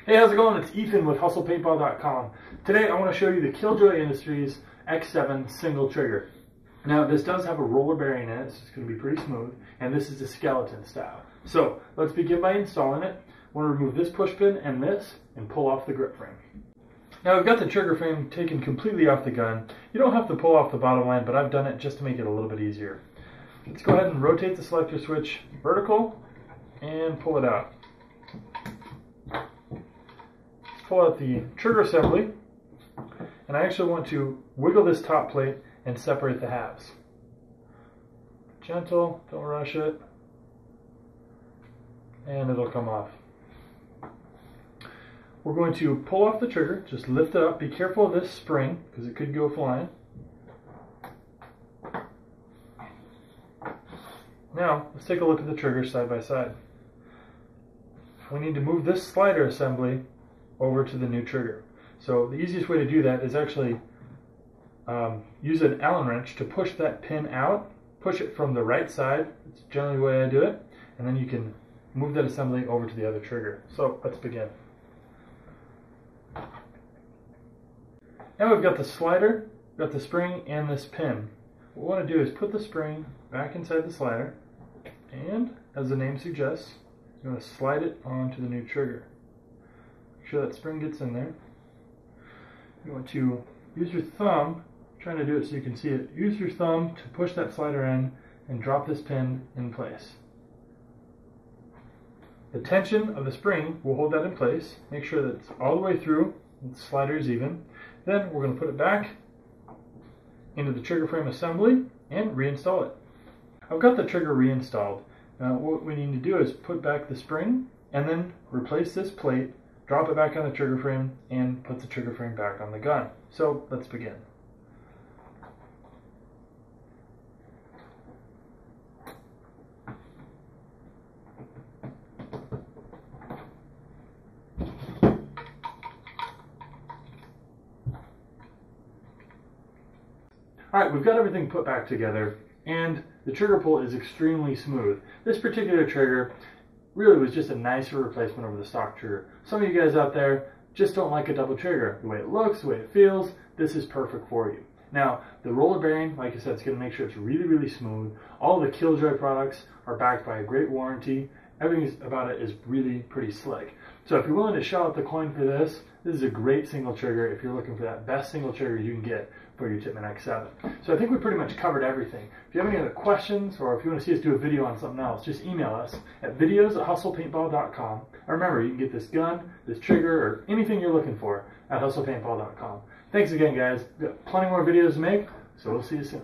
Hey, how's it going? It's Ethan with HustlePaintball.com. Today I want to show you the Killjoy Industries X7 single trigger. Now this does have a roller bearing in it, so it's going to be pretty smooth, and this is the skeleton style. So let's begin by installing it. I want to remove this push pin and this and pull off the grip frame. Now I've got the trigger frame taken completely off the gun. You don't have to pull off the bottom line, but I've done it just to make it a little bit easier. Let's go ahead and rotate the selector switch vertical and pull it out. Pull out the trigger assembly, and I actually want to wiggle this top plate and separate the halves. Gentle, don't rush it, and it'll come off. We're going to pull off the trigger, just lift it up. Be careful of this spring because it could go flying. Now, let's take a look at the trigger side by side. We need to move this slider assembly over to the new trigger. So the easiest way to do that is actually use an Allen wrench to push that pin out, push it from the right side. It's generally the way I do it, and then you can move that assembly over to the other trigger. So let's begin. Now we've got the slider, got the spring, and this pin. What we want to do is put the spring back inside the slider, and as the name suggests, you want to slide it onto the new trigger. Make sure that spring gets in there. You want to use your thumb, I'm trying to do it so you can see it, use your thumb to push that slider in and drop this pin in place. The tension of the spring will hold that in place. Make sure that it's all the way through, and the slider is even. Then we're going to put it back into the trigger frame assembly and reinstall it. I've got the trigger reinstalled. Now what we need to do is put back the spring and then replace this plate, drop it back on the trigger frame, and put the trigger frame back on the gun. So let's begin. Alright, we've got everything put back together, and the trigger pull is extremely smooth. This particular trigger really was just a nicer replacement over the stock trigger. Some of you guys out there just don't like a double trigger. The way it looks, the way it feels, this is perfect for you. Now, the roller bearing, like I said, it's going to make sure it's really, really smooth. All the Killjoy products are backed by a great warranty. Everything about it is really pretty slick. So if you're willing to shell out the coin for this, this is a great single trigger if you're looking for that best single trigger you can get for your Tippmann X7. So I think we pretty much covered everything. If you have any other questions, or if you want to see us do a video on something else, just email us at videos@hustlepaintball.com. And remember, you can get this gun, this trigger, or anything you're looking for at hustlepaintball.com. Thanks again, guys. We've got plenty more videos to make, so we'll see you soon.